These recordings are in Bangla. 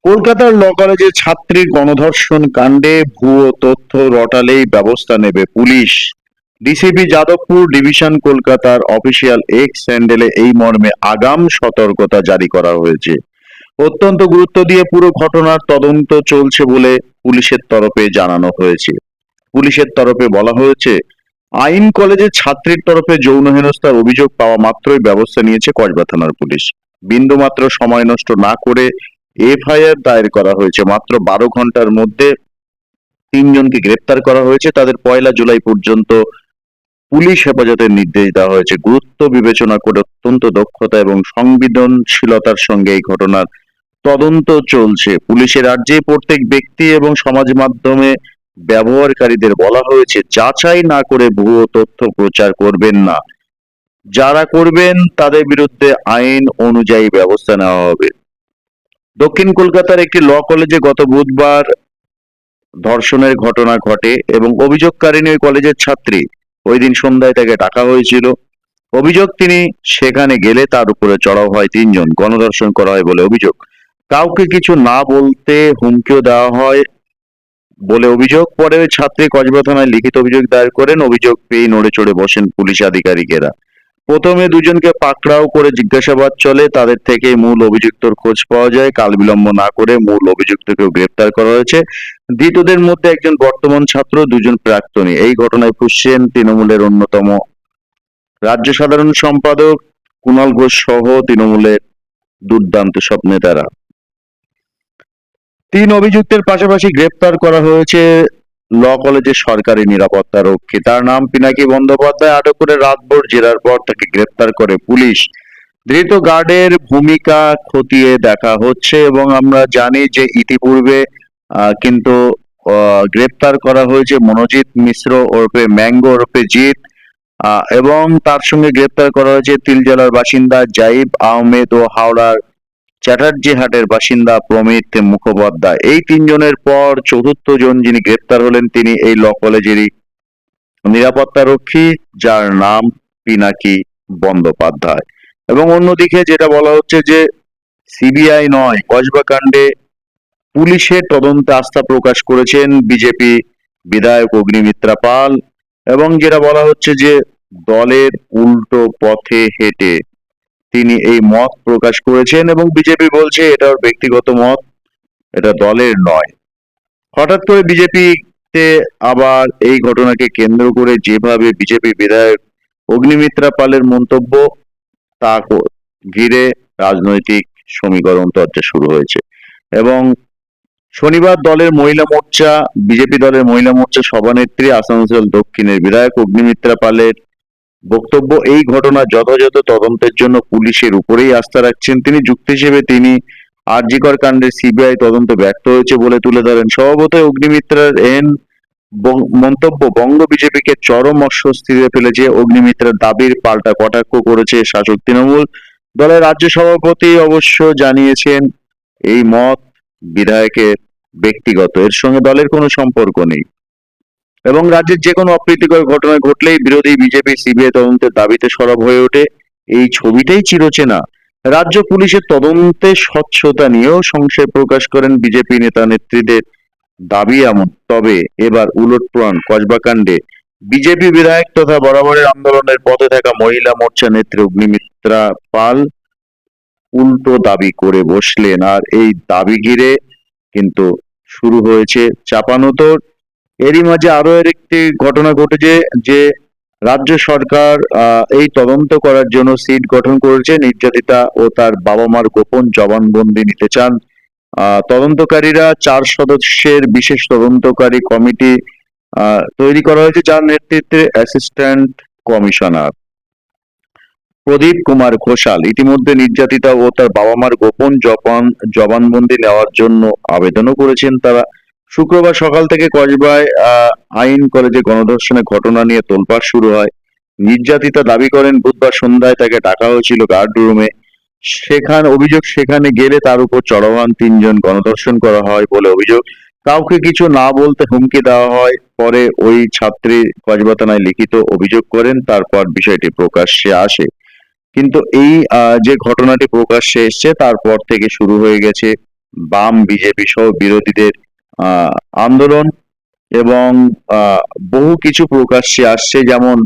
কলকাতার ল কলেজের ছাত্রীর গণধর্ষণ কাণ্ডে ভুয়ো তথ্য রটালেই ব্যবস্থা নেবে পুলিশ। ডিসিপি যাদবপুর ডিভিশন কলকাতার অফিসিয়াল এক্স হ্যান্ডেলে এই মর্মে আগাম সতর্কতা জারি করা হয়েছে। অত্যন্ত গুরুত্ব দিয়ে পুরো ঘটনার তদন্ত চলছে বলে পুলিশের তরফে জানানো হয়েছে। পুলিশের তরফে বলা হয়েছে, আইন কলেজের ছাত্রীর তরফে যৌন হেনস্থার অভিযোগ পাওয়া মাত্রই ব্যবস্থা নিয়েছে কসবা থানার পুলিশ। বিন্দুমাত্র সময় নষ্ট না করে এফআইআর দায়ের করা হয়েছে। মাত্র 12 ঘন্টার মধ্যে 3জনকে গ্রেপ্তার করা হয়েছে। তাদের 1 জুলাই পর্যন্ত পুলিশ হেফাজতের নির্দেশ দেওয়া হয়েছে। গুরুত্ব বিবেচনা করে অত্যন্ত দক্ষতা এবং সংবেদনশীলতার সঙ্গে এই ঘটনার তদন্ত চলছে। পুলিশের রাজ্যে প্রত্যেক ব্যক্তি এবং সমাজ মাধ্যমে ব্যবহারকারীদের বলা হয়েছে, যাচাই না করে ভুয়ো তথ্য প্রচার করবেন না। যারা করবেন তাদের বিরুদ্ধে আইন অনুযায়ী ব্যবস্থা নেওয়া হবে। দক্ষিণ কলকাতার একটি ল কলেজে গত বুধবার ধর্ষণের ঘটনা ঘটে এবং অভিযোগকারিণী ওই কলেজের ছাত্রী। ওই দিন সন্ধ্যায় তাকে ডাকা হয়েছিল। অভিযোগ, তিনি সেখানে গেলে তার উপরে চড়াও হয় 3জন, গণধর্ষণ করা হয় বলে অভিযোগ। কাউকে কিছু না বলতে হুমকিও দেওয়া হয় বলে অভিযোগ। পরে ওই ছাত্রী কসবা থানায় লিখিত অভিযোগ দায়ের করেন। অভিযোগ পেয়ে নড়ে চড়ে বসেন পুলিশ আধিকারিকেরা। প্রথমে দুজনকে পাকড়াও করে জিজ্ঞাসাবাদ চলে, তাদের থেকে মূল অভিযুক্তর খোঁজ পাওয়া যায়। কাল বিলম্ব না করে মূল অভিযুক্তকেও গ্রেপ্তার করা হয়েছে। ধৃতদের মধ্যে একজন বর্তমান ছাত্র, 2জন প্রাক্তনী। এই ঘটনায় ফুঁসছেন তৃণমূলের অন্যতম রাজ্য সাধারণ সম্পাদক কুণাল ঘোষ সহ তৃণমূলের দুর্দান্ত সব নেতারা। 3 অভিযুক্তের পাশাপাশি গ্রেপ্তার করা হয়েছে ল কলেজের সরকারি নিরাপত্তা রক্ষী। তার নাম পিনাকি বন্দ্যোপাধ্যায়। আটক করে রাতভর জেরার পর তাকে গ্রেপ্তার করে পুলিশ। ধৃত গার্ডের ভূমিকা খতিয়ে দেখা হচ্ছে এবং আমরা জানি যে ইতিপূর্বে কিন্তু গ্রেপ্তার করা হয়েছে মনোজিৎ মিশ্র ওরফে ম্যাঙ্গো ওরফে জিৎ, এবং তার সঙ্গে গ্রেপ্তার করা হয়েছে তিলজলার বাসিন্দা জাইব আহমেদ ও হাওড়ার চ্যাটার্জি হাটের বাসিন্দা প্রমিত মুখোপাধ্যায়। এই 3জনের পর চতুর্থ জন যিনি গ্রেপ্তার হলেন, তিনি এই ল কলেজেরই নিরাপত্তা রক্ষী, যার নাম পিনাকি বন্দ্যোপাধ্যায়। এবং অন্যদিকে যেটা বলা হচ্ছে যে সিবিআই নয়, কসবা কাণ্ডে পুলিশের তদন্তে আস্থা প্রকাশ করেছেন বিজেপি বিধায়ক অগ্নিমিত্রা পাল। এবং যেটা বলা হচ্ছে যে দলের উল্টো পথে হেঁটে তিনি এই মত প্রকাশ করেছেন এবং বিজেপি বলছে এটা ওর ব্যক্তিগত মত, এটা দলের নয়। হঠাৎ করে বিজেপিতে আবার এই ঘটনাকে কেন্দ্র করে যেভাবে বিজেপি বিধায়ক অগ্নিমিত্রা পালের মন্তব্য, তা ঘিরে রাজনৈতিক সমীকরণ চর্চা শুরু হয়েছে। এবং শনিবার দলের মহিলা মোর্চা, বিজেপি দলের মহিলা মোর্চা সভানেত্রী আসানসোল দক্ষিণের বিধায়ক অগ্নিমিত্রা পালের বক্তব্য, এই ঘটনা যথাযথ তদন্তের জন্য পুলিশের উপরেই আস্থা রাখছেন তিনি। যুক্তি হিসেবে তিনি আরজিকর কাণ্ডের সিবিআই তদন্ত ব্যর্থ হয়েছে বলে তুলে ধরেন। স্বভাবতই অগ্নিমিত্রার মন্তব্য বঙ্গ বিজেপিকে চরম অস্বস্তিতে ফেলেছে। অগ্নিমিত্রার দাবির পাল্টা কটাক্ষ করেছে শাসক তৃণমূল। দলের রাজ্য সভাপতি অবশ্য জানিয়েছেন এই মত বিধায়কের ব্যক্তিগত, এর সঙ্গে দলের কোনো সম্পর্ক নেই। এবং রাজ্যের যে কোনো অপ্রীতিকর ঘটনা ঘটলেই বিরোধী বিজেপি সিবিআই তদন্তের দাবিতে সরব হয়ে ওঠে। এই ছবিটাই চিরচেনা। রাজ্য পুলিশের তদন্তে স্বচ্ছতা নিয়েও সংশয় প্রকাশ করেন বিজেপি নেতা নেত্রীদের দাবি এমন। তবে এবার উলটপ্রাণ কসবা কাণ্ডে বিজেপি বিধায়ক তথা বরাবরের আন্দোলনের পথে থাকা মহিলা মোর্চা নেত্রী অগ্নিমিত্রা পাল উল্টো দাবি করে বসলেন। আর এই দাবি ঘিরে কিন্তু শুরু হয়েছে চাপানোতর। এরই মাঝে আরো একটি ঘটনা ঘটেছে যে রাজ্য সরকার এই তদন্ত করার জন্য সিট গঠন করেছে। নির্যাতিতা ও তার বাবা মার গোপন জবানবন্দি নিতে চান তদন্তকারীরা। 4 সদস্যের বিশেষ তদন্তকারী কমিটি তৈরি করা হয়েছে, যার নেতৃত্বে অ্যাসিস্ট্যান্ট কমিশনার প্রদীপ কুমার ঘোষাল। ইতিমধ্যে নির্যাতিতা ও তার বাবা মার গোপন জবানবন্দি নেওয়ার জন্য আবেদনও করেছেন তারা। শুক্রবার সকাল থেকে কসবায় আইন কলেজে গণধর্ষণের ঘটনা নিয়ে তোলপাড় শুরু হয়। নির্যাতিতা দাবি করেন বুধবার সন্ধ্যায় তাকে ডাকা হয়েছিল গার্ড রুমে। সেখানে গেলে তার উপর চড়াও হন 3জন, গণধর্ষণ করা হয় বলে অভিযোগ। কাউকে কিছু না বলতে হুমকি দেওয়া হয়। পরে ওই ছাত্রী কসবা থানায় লিখিত অভিযোগ করেন। তারপর বিষয়টি প্রকাশ্যে আসে। কিন্তু এই যে ঘটনাটি প্রকাশ্যে এসছে তারপর থেকে শুরু হয়ে গেছে বাম বিজেপি সহ বিরোধীদের আহ, আন্দোলন এবং বহু কিছু প্রকাশ্যে আসছে, যেমন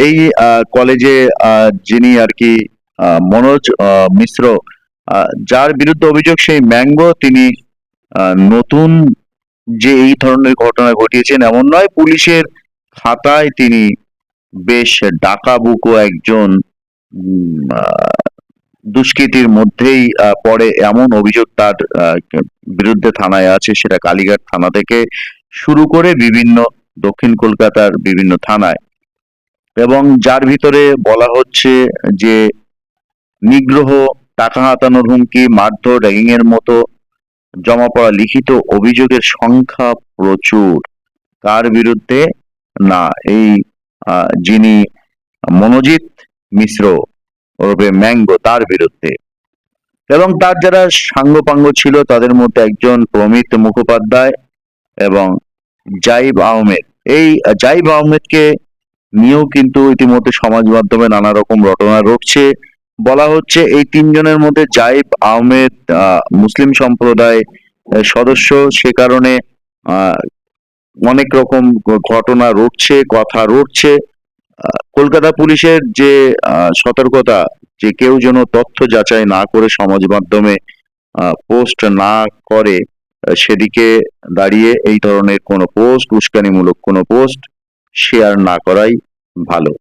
এই কলেজে যিনি আর কি মনোজ মিশ্র, যার বিরুদ্ধে অভিযোগ সেই ম্যাঙ্গো, তিনি নতুন যে এই ধরনের ঘটনা ঘটিয়েছেন এমন নয়, পুলিশের খাতায় তিনি বেশ ডাকাবুকো একজন দুষ্কৃতীর মধ্যেই পড়ে, এমন অভিযোগ তার বিরুদ্ধে থানায় আছে, সেটা কালীঘাট থানা থেকে শুরু করে বিভিন্ন দক্ষিণ কলকাতার বিভিন্ন থানায়। এবং যার ভিতরে বলা হচ্ছে যে নিগ্রহ, টাকা হাতানোর হুমকি, মারধর, র্যাগিং এর মতো জমা পড়া লিখিত অভিযোগের সংখ্যা প্রচুর। কার বিরুদ্ধে? না, এই যিনি মনোজিৎ মিশ্র ওরফে ম্যাঙ্গো, তার বিরুদ্ধে। এবং তার যারা সাঙ্গপাঙ্গ ছিল তাদের মধ্যে একজন প্রমিত মুখোপাধ্যায় এবং জাইব আহমেদ। এই জাইব আহমেদকে নিয়েও কিন্তু ইতিমধ্যে সমাজ মাধ্যমে নানা রকম রটনা রটছে। বলা হচ্ছে এই তিনজনের মধ্যে জাইব আহমেদ মুসলিম সম্প্রদায় সদস্য, সে কারণে আহ, অনেক রকম ঘটনা রটছে, কথা রটছে। কলকাতা পুলিশের যে সতর্কতা, যে কেউ যেন তথ্য যাচাই না করে সমাজ মাধ্যমে পোস্ট না করে, সেদিকে দাঁড়িয়ে এই ধরনের কোনো পোস্ট, উস্কানিমূলক কোনো পোস্ট শেয়ার না করাই ভালো।